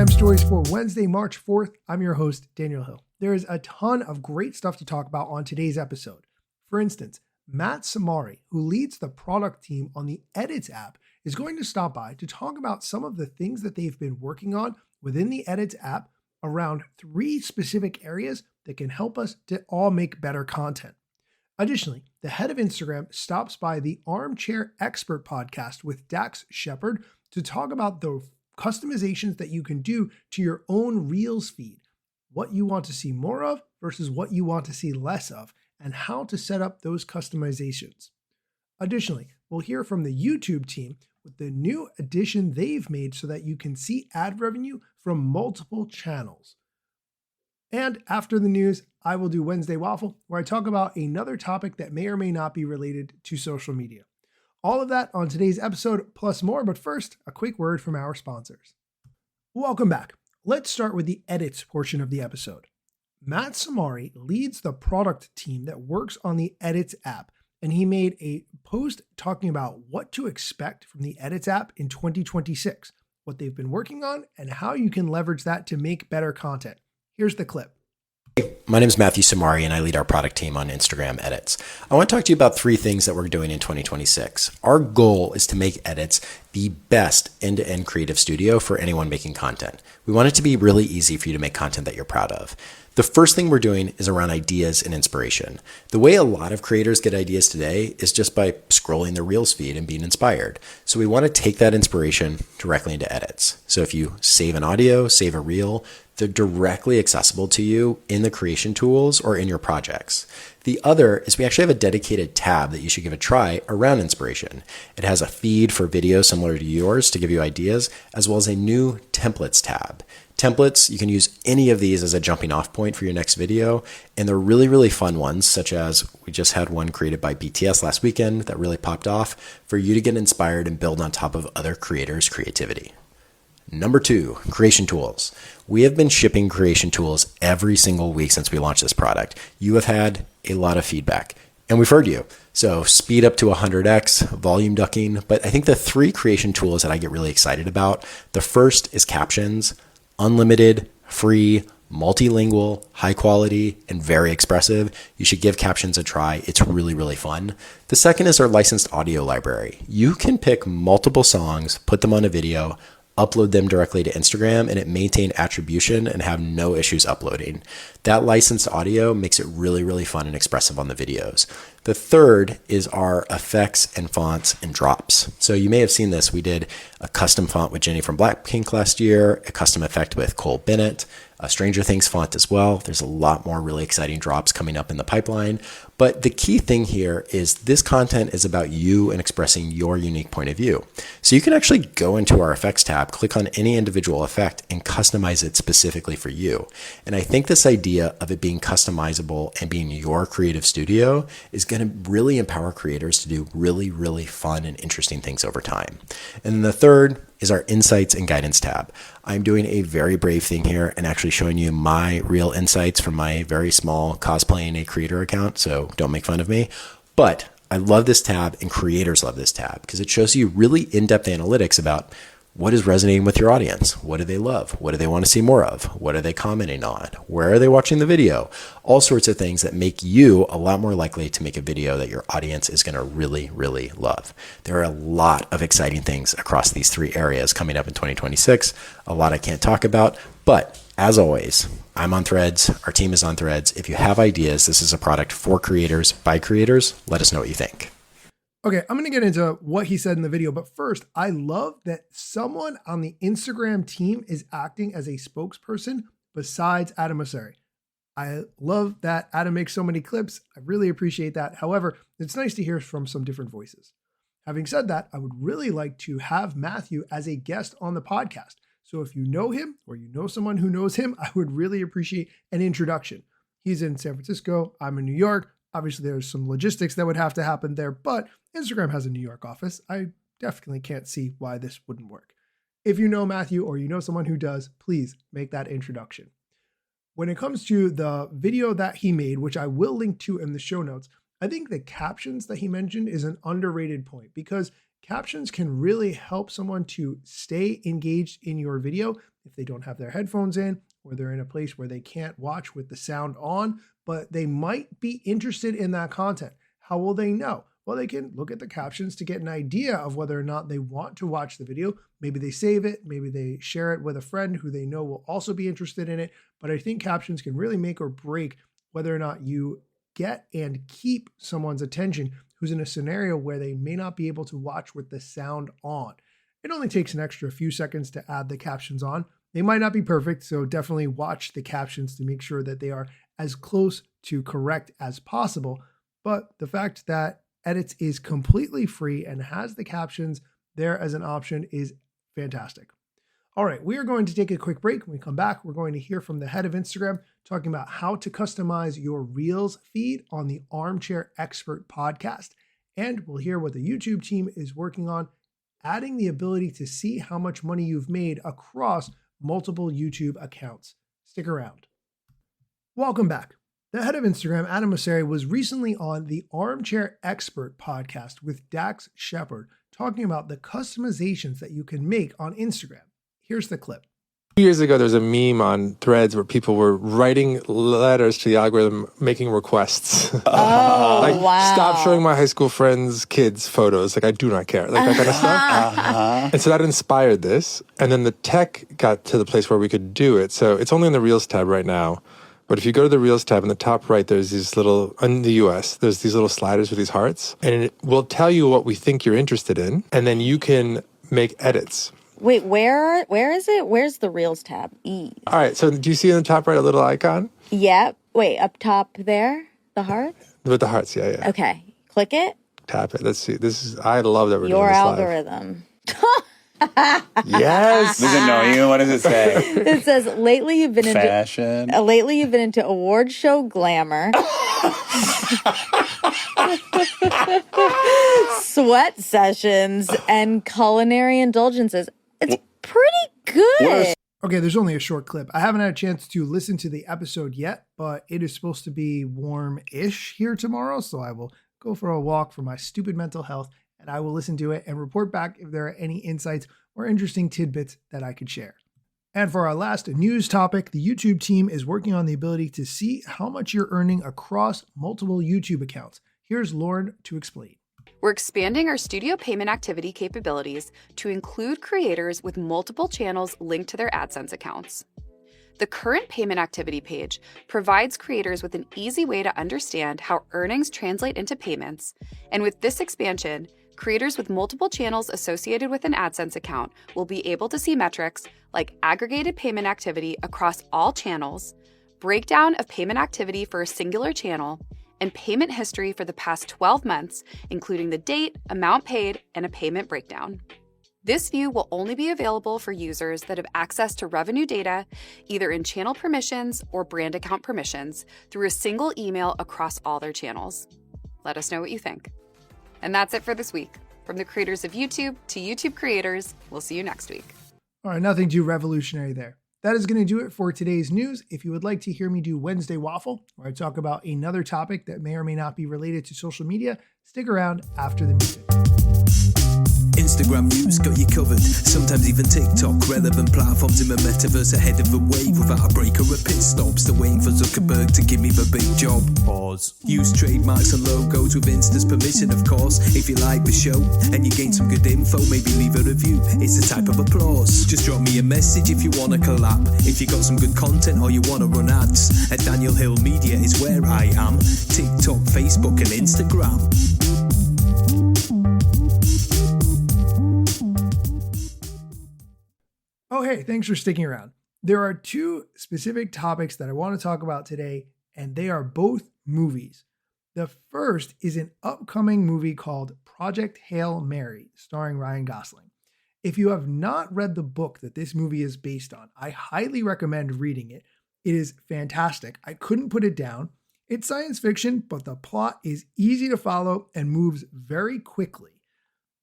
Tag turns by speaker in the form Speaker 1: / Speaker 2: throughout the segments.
Speaker 1: Instagram stories for Wednesday, March 4th. I'm your host, Daniel Hill. There is a ton of great stuff to talk about on today's episode. For instance, Matt Samari, who leads the product team on the Edits app, is going to stop by to talk about some of the things that they've been working on within the Edits app around 3 specific areas that can help us to all make better content. Additionally, the head of Instagram stops by the Armchair Expert podcast with Dax Shepard to talk about the customizations that you can do to your own Reels feed, what you want to see more of versus what you want to see less of, and how to set up those customizations. Additionally, we'll hear from the YouTube team with the new addition they've made so that you can see ad revenue from multiple channels. And after the news, I will do Wednesday Waffle, where I talk about another topic that may or may not be related to social media. All of that on today's episode, plus more, but first, a quick word from our sponsors. Welcome back. Let's start with the edits portion of the episode. Matt Samari leads the product team that works on the Edits app, and he made a post talking about what to expect from the Edits app in 2026, what they've been working on, and how you can leverage that to make better content. Here's the clip.
Speaker 2: My name is Matthew Samari, and I lead our product team on Instagram Edits. I want to talk to you about 3 things that we're doing in 2026. Our goal is to make Edits the best end-to-end creative studio for anyone making content. We want it to be really easy for you to make content that you're proud of. The first thing we're doing is around ideas and inspiration. The way a lot of creators get ideas today is just by scrolling their Reels feed and being inspired. So we want to take that inspiration directly into Edits. So if you save an audio, save a reel, they're directly accessible to you in the creation tools or in your projects. The other is we actually have a dedicated tab that you should give a try around inspiration. It has a feed for videos similar to yours to give you ideas, as well as a new templates tab. Templates, you can use any of these as a jumping off point for your next video. And they're really, really fun ones, such as we just had one created by BTS last weekend that really popped off for you to get inspired and build on top of other creators' creativity. Number 2, creation tools. We have been shipping creation tools every single week since we launched this product. You have had a lot of feedback, and we've heard you. So speed up to 100x, volume ducking. But I think the 3 creation tools that I get really excited about, the first is captions. Unlimited, free, multilingual, high quality, and very expressive. You should give captions a try. It's really, really fun. The second is our licensed audio library. You can pick multiple songs, put them on a video, upload them directly to Instagram, and it maintain attribution and have no issues uploading. That licensed audio makes it really, really fun and expressive on the videos. The third is our effects and fonts and drops. So you may have seen this. We did a custom font with Jenny from Blackpink last year, a custom effect with Cole Bennett, a Stranger Things font as well. There's a lot more really exciting drops coming up in the pipeline. But the key thing here is this content is about you and expressing your unique point of view. So you can actually go into our effects tab, click on any individual effect, and customize it specifically for you. And I think this idea of it being customizable and being your creative studio is going to really empower creators to do really, really fun and interesting things over time. And then the third is our insights and guidance tab. I'm doing a very brave thing here and actually showing you my real insights from my very small cosplaying a creator account. So don't make fun of me, but I love this tab and creators love this tab because it shows you really in-depth analytics about what is resonating with your audience. What do they love? What do they want to see more of? What are they commenting on? Where are they watching the video? All sorts of things that make you a lot more likely to make a video that your audience is going to really, really love. There are a lot of exciting things across these 3 areas coming up in 2026. A lot I can't talk about, but as always, I'm on Threads. Our team is on Threads. If you have ideas, this is a product for creators by creators. Let us know what you think.
Speaker 1: Okay, I'm going to get into what he said in the video, but first, I love that someone on the Instagram team is acting as a spokesperson besides Adam Mosseri. I love that Adam makes so many clips. I really appreciate that. However, it's nice to hear from some different voices. Having said that, I would really like to have Matthew as a guest on the podcast. So if you know him or you know someone who knows him, I would really appreciate an introduction. He's in San Francisco. I'm in New York. Obviously, there's some logistics that would have to happen there, but Instagram has a New York office. I definitely can't see why this wouldn't work. If you know Matthew or you know someone who does, please make that introduction. When it comes to the video that he made, which I will link to in the show notes, I think the captions that he mentioned is an underrated point because captions can really help someone to stay engaged in your video if they don't have their headphones in, or they're in a place where they can't watch with the sound on, but they might be interested in that content. How will they know? Well, they can look at the captions to get an idea of whether or not they want to watch the video. Maybe they save it, maybe they share it with a friend who they know will also be interested in it. But I think captions can really make or break whether or not you get and keep someone's attention who's in a scenario where they may not be able to watch with the sound on. It only takes an extra few seconds to add the captions on. They might not be perfect, so definitely watch the captions to make sure that they are as close to correct as possible. But the fact that Edits is completely free and has the captions there as an option is fantastic. All right, we are going to take a quick break. When we come back, we're going to hear from the head of Instagram talking about how to customize your Reels feed on the Armchair Expert podcast. And we'll hear what the YouTube team is working on, adding the ability to see how much money you've made across multiple YouTube accounts. Stick around. Welcome back. The head of Instagram, Adam Mosseri, was recently on the Armchair Expert podcast with Dax Shepard, talking about the customizations that you can make on Instagram. Here's the clip.
Speaker 3: 2 years ago, there's a meme on Threads where people were writing letters to the algorithm, making requests.
Speaker 4: Oh,
Speaker 3: like,
Speaker 4: wow.
Speaker 3: Stop showing my high school friends' kids photos. Like, I do not care. Like, that kind of stuff. And so that inspired this. And then the tech got to the place where we could do it. So it's only in the Reels tab right now. But if you go to the Reels tab in the top right, there's these little, in the US, there's these little sliders with these hearts. And it will tell you what we think you're interested in. And then you can make edits.
Speaker 4: Wait, where is it? Where's the Reels tab?
Speaker 3: All right, so do you see in the top right a little icon?
Speaker 4: Yep. Wait, up top there? The heart?
Speaker 3: With the hearts, yeah.
Speaker 4: Okay. Click it.
Speaker 3: Tap it. Let's see. I love that we're
Speaker 4: Your
Speaker 3: doing this
Speaker 4: algorithm.
Speaker 3: Yes.
Speaker 5: Does it know you? What does it say?
Speaker 4: It says lately you've been
Speaker 5: Fashion.
Speaker 4: into award show glamour. Sweat sessions and culinary indulgences. It's pretty good.
Speaker 1: Okay, there's only a short clip. I haven't had a chance to listen to the episode yet, but it is supposed to be warm-ish here tomorrow, so I will go for a walk for my stupid mental health, and I will listen to it and report back if there are any insights or interesting tidbits that I could share. And for our last news topic, the YouTube team is working on the ability to see how much you're earning across multiple YouTube accounts. Here's Lauren to explain.
Speaker 6: We're expanding our studio payment activity capabilities to include creators with multiple channels linked to their AdSense accounts. The current payment activity page provides creators with an easy way to understand how earnings translate into payments, and with this expansion, creators with multiple channels associated with an AdSense account will be able to see metrics like aggregated payment activity across all channels, breakdown of payment activity for a singular channel, and payment history for the past 12 months, including the date, amount paid, and a payment breakdown. This view will only be available for users that have access to revenue data, either in channel permissions or brand account permissions, through a single email across all their channels. Let us know what you think. And that's it for this week. From the creators of YouTube to YouTube creators, we'll see you next week.
Speaker 1: All right, nothing too revolutionary there. That is going to do it for today's news. If you would like to hear me do Wednesday Waffle, where I talk about another topic that may or may not be related to social media, stick around after the music.
Speaker 7: Instagram news got you covered. Sometimes even TikTok. Relevant platforms in the metaverse ahead of the wave without a break or a pit stop. Still waiting for Zuckerberg to give me the big job. Pause. Use trademarks and logos with Insta's permission, of course. If you like the show and you gain some good info, maybe leave a review. It's a type of applause. Just drop me a message if you want to collab. If you got some good content or you want to run ads, at Daniel Hill Media is where I am. TikTok, Facebook and Instagram.
Speaker 1: Oh, hey, thanks for sticking around. There are two specific topics that I want to talk about today, and they are both movies. The first is an upcoming movie called Project Hail Mary, starring Ryan Gosling. If you have not read the book that this movie is based on, I highly recommend reading it. It is fantastic. I couldn't put it down. It's science fiction, but the plot is easy to follow and moves very quickly.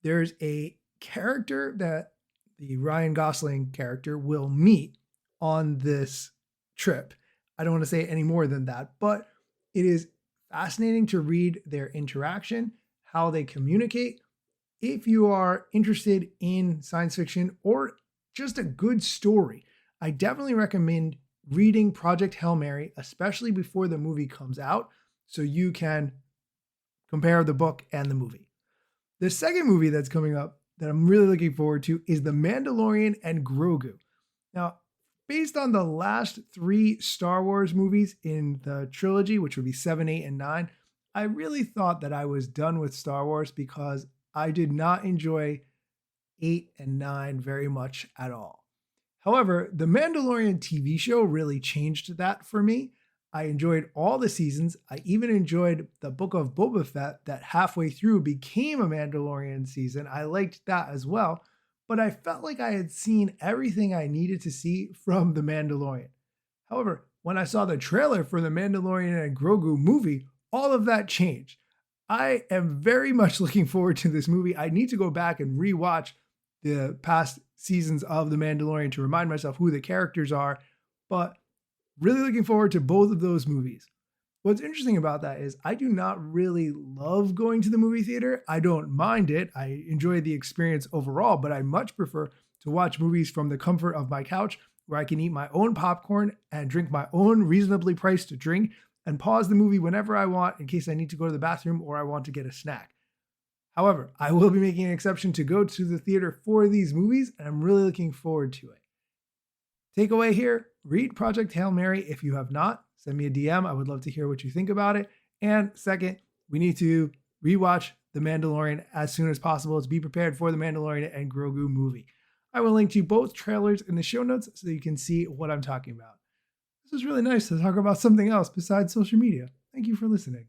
Speaker 1: There's a character that the Ryan Gosling character will meet on this trip. I don't want to say any more than that, but it is fascinating to read their interaction, how they communicate. If you are interested in science fiction or just a good story, I definitely recommend reading Project Hail Mary, especially before the movie comes out, so you can compare the book and the movie. The second movie that's coming up that I'm really looking forward to is The Mandalorian and Grogu. Now, based on the last 3 Star Wars movies in the trilogy, which would be 7, 8, and 9, I really thought that I was done with Star Wars because I did not enjoy 8 and 9 very much at all. However, the Mandalorian TV show really changed that for me. I enjoyed all the seasons. I even enjoyed the Book of Boba Fett that halfway through became a Mandalorian season. I liked that as well, but I felt like I had seen everything I needed to see from The Mandalorian. However, when I saw the trailer for the Mandalorian and Grogu movie, all of that changed. I am very much looking forward to this movie. I need to go back and rewatch the past seasons of The Mandalorian to remind myself who the characters are, but really looking forward to both of those movies. What's interesting about that is I do not really love going to the movie theater. I don't mind it. I enjoy the experience overall, but I much prefer to watch movies from the comfort of my couch where I can eat my own popcorn and drink my own reasonably priced drink and pause the movie whenever I want in case I need to go to the bathroom or I want to get a snack. However, I will be making an exception to go to the theater for these movies, and I'm really looking forward to it. Takeaway here, read Project Hail Mary if you have not. Send me a DM. I would love to hear what you think about it. And second, we need to rewatch The Mandalorian as soon as possible to be prepared for The Mandalorian and Grogu movie. I will link to both trailers in the show notes so you can see what I'm talking about. This was really nice to talk about something else besides social media. Thank you for listening.